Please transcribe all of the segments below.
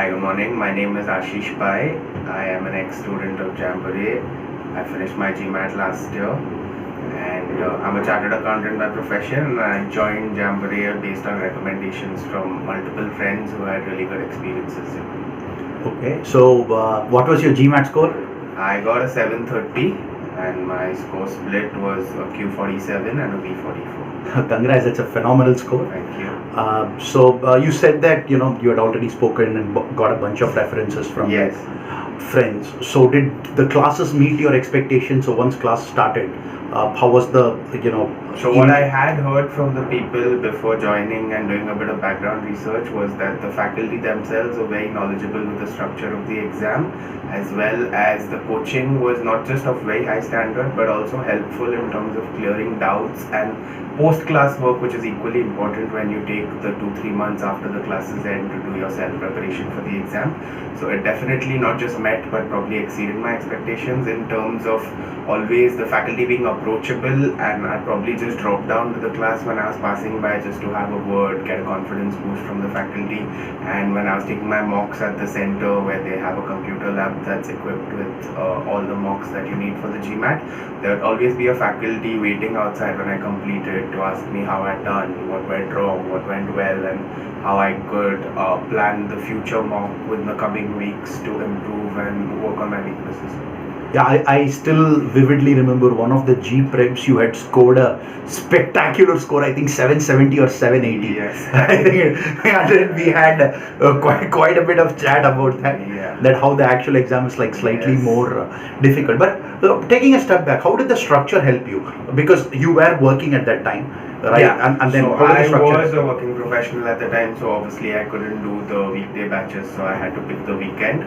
Hi, good morning. My name is Aashish Pai. I am an ex-student of Jamboree. I finished my Gmat last year, and I'm a chartered accountant by profession. And I joined Jamboree based on recommendations from multiple friends who had really good experiences. Okay, so what was your Gmat score? I got a 730, and my score split was a Q47 and a B44. Congrats, that's a phenomenal score. Thank you. So you said that you had already spoken and got a bunch of references from Yes. friends. So did the classes meet your expectations? So once class started, how was the So what I had heard from the people before joining and doing a bit of background research was that the faculty themselves were very knowledgeable with the structure of the exam, as well as the coaching was not just of very high standard but also helpful in terms of clearing doubts and post-class work, which is equally important when you take the 2-3 months after the classes end to do your self-preparation for the exam. So it definitely not just met but probably exceeded my expectations in terms of always the faculty being approachable, and I probably just dropped down to the class when I was passing by just to have a word, get a confidence boost from the faculty. And when I was taking my mocks at the center where they have a computer lab that's equipped with all the mocks that you need for the Gmat, there would always be a faculty waiting outside when I completed to ask me how I'd done, what went wrong, what went well, and how I could plan the future mock within the coming weeks to improve and work on my weaknesses. Yeah, I still vividly remember one of the G preps you had scored a spectacular score, I think 770 or 780. Yes. I think we had quite a bit of chat about that. Yeah. That how the actual exam is like slightly Yes. more difficult. But taking a step back, how did the structure help you? Because you were working at that time, right? Yeah. And then so how did the I structure? was a working professional at the time, so obviously I couldn't do the weekday batches, so I had to pick the weekend.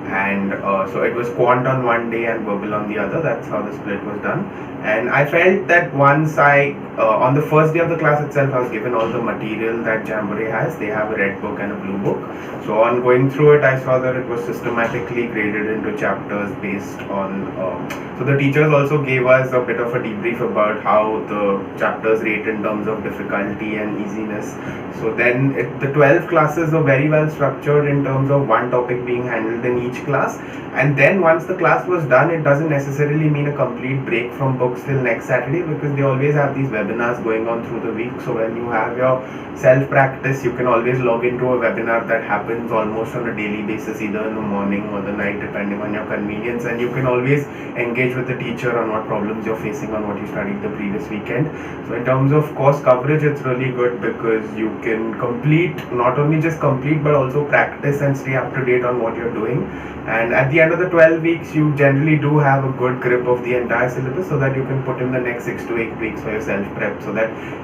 And so it was quant on one day and verbal on the other. That's how the split was done. And I felt that once on the first day of the class itself, I was given all the material that Jamboree has. They have a red book and a blue book. So on going through it, I saw that it was systematically graded into chapters based on. So the teachers also gave us a bit of a debrief about how the chapters rate in terms of difficulty and easiness. So then the 12 classes are very well structured in terms of one topic being handled in each class. And then once the class was done, it doesn't necessarily mean a complete break from books till next Saturday, because they always have these webinars going on through the week. So when you have your self-practice, you can always log into a webinar that happens almost on a daily basis, either in the morning or the night, depending on your convenience. And you can always engage with the teacher on what problems you're facing on what you studied the previous weekend. So in terms of course coverage, it's really good because you can complete, not only just complete, but also practice and stay up to date on what you're doing. And at the end of the 12 weeks, you generally do have a good grip of the entire syllabus so that you can put in the next 6 to 8 weeks for your self-prep.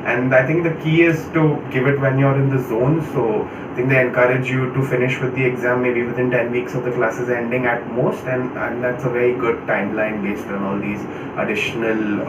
And I think the key is to give it when you're in the zone. So I think they encourage you to finish with the exam maybe within 10 weeks of the classes ending at most. And that's a very good timeline based on all these additional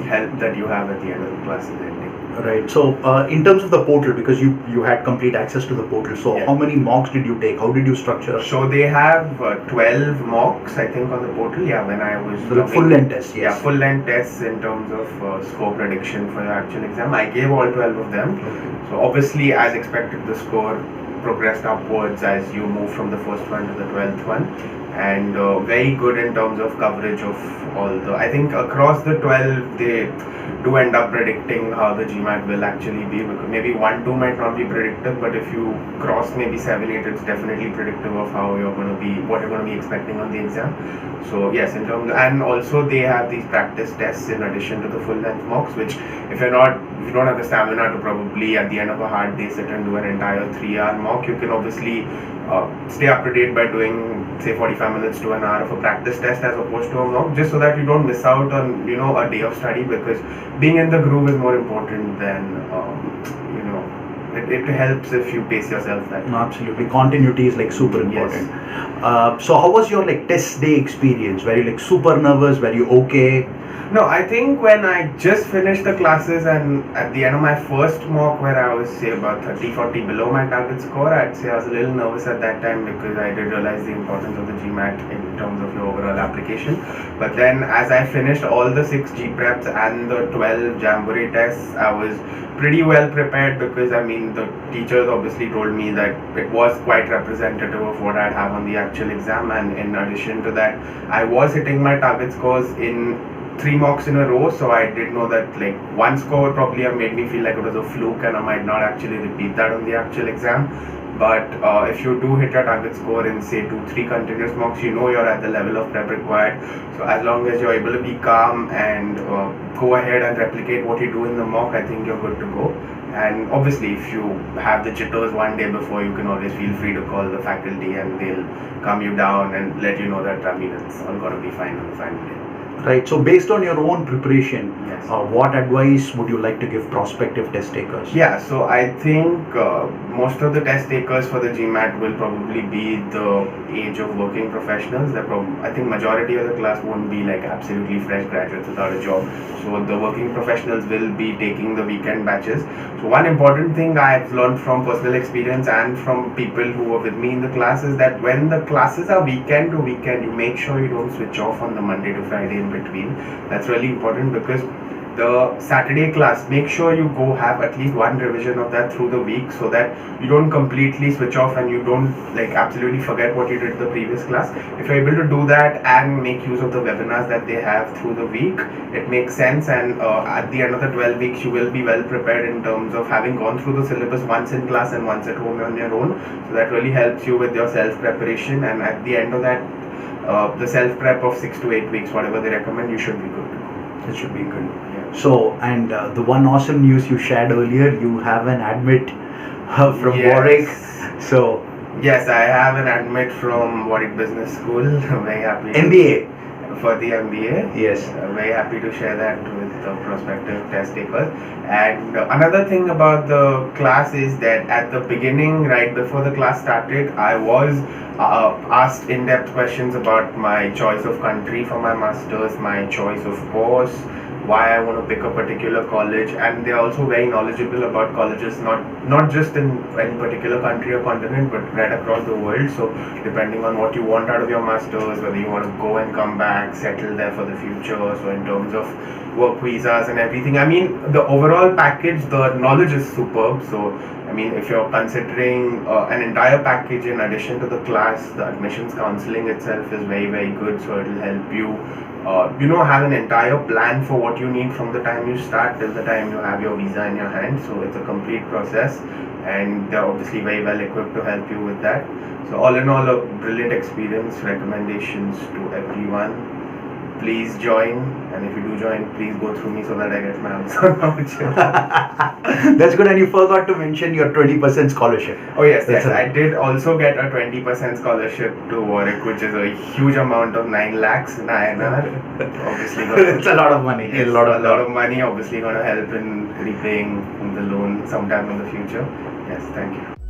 help that you have at the end of the classes ending. Right. So in terms of the portal, because you had complete access to the portal, so Yeah. how many mocks did you take? How did you structure? So they have 12 mocks, I think, on the portal. Yeah, when I was So the full length test, yes. Yeah, full length tests in terms of score prediction for your actual exam. I gave all 12 of them. So obviously, as expected, the score progressed upwards as you move from the first one to the 12th one. And very good in terms of coverage of all the. I think across the 12, they do end up predicting how the Gmat will actually be, because maybe 1-2 might not be predictive, but if you cross maybe 7-8, it's definitely predictive of how you're going to be, what you're going to be expecting on the exam. So yes, in terms and also they have these practice tests in addition to the full length mocks, which if you don't have the stamina to probably at the end of a hard day sit and do an entire 3-hour mock, you can obviously stay up to date by doing say 45 minutes to an hour of a practice test as opposed to a mock, just so that you don't miss out on a day of study, because being in the groove is more important than it helps if you pace yourself that way. Absolutely, continuity is like super important. Yes. So how was your like test day experience? Were you like super nervous? Were you okay? No, I think when I just finished the classes and at the end of my first mock where I was say about 30-40 below my target score, I'd say I was a little nervous at that time because I did realize the importance of the Gmat in terms of your overall application. But then as I finished all the 6 G preps and the 12 Jamboree tests, I was pretty well prepared because I mean the teachers obviously told me that it was quite representative of what I'd have on the actual exam, and in addition to that I was hitting my target scores in 3 mocks in a row, so I did know that like one score would probably have made me feel like it was a fluke and I might not actually repeat that on the actual exam. But if you do hit your target score in say 2-3 continuous mocks, you know you're at the level of prep required. So as long as you're able to be calm and go ahead and replicate what you do in the mock, I think you're good to go. And obviously if you have the jitters one day before, you can always feel free to call the faculty and they'll calm you down and let you know that I mean it's all gonna be fine on the final day. Right. So based on your own preparation, Yes. what advice would you like to give prospective test takers? Yeah, so I think most of the test takers for the GMAT will probably be the age of working professionals. I think majority of the class won't be like absolutely fresh graduates without a job. So the working professionals will be taking the weekend batches. So one important thing I've learned from personal experience and from people who were with me in the class is that when the classes are weekend to weekend, you make sure you don't switch off on the Monday to Friday in between. That's really important because the Saturday class, make sure you go have at least one revision of that through the week so that you don't completely switch off and you don't like absolutely forget what you did the previous class. If you're able to do that and make use of the webinars that they have through the week, it makes sense, and at the end of the 12 weeks you will be well prepared in terms of having gone through the syllabus once in class and once at home on your own. So that really helps you with your self preparation, and at the end of that the self prep of 6 to 8 weeks, whatever they recommend, you should be good to go. It should be good. So, and the one awesome news you shared earlier, you have an admit from Yes. Warwick. So, Yes, I have an admit from Warwick Business School. Very happy. MBA. For the MBA. Yes. Very happy to share that with the prospective test takers. And another thing about the class is that at the beginning, right before the class started, I was asked in-depth questions about my choice of country for my masters, my choice of course, why I want to pick a particular college, and they're also very knowledgeable about colleges not just in any particular country or continent but right across the world. So depending on what you want out of your masters, whether you want to go and come back, settle there for the future, so in terms of work visas and everything, I mean the overall package, the knowledge is superb. So I mean if you're considering an entire package in addition to the class, the admissions counseling itself is very good, so it will help you have an entire plan for what you need from the time you start till the time you have your visa in your hand. So it's a complete process, and they're obviously very well equipped to help you with that. So all in all, a brilliant experience. Recommendations to everyone. Please join, and if you do join, please go through me so that I get my answer. That's good, and you forgot to mention your 20% scholarship. Oh yes, I did also get a 20% scholarship to Warwick, which is a huge amount of 9 lakhs in INR. Obviously, It's a lot of money. Yes, a lot of money. Obviously, going to help in repaying the loan sometime in the future. Yes, thank you.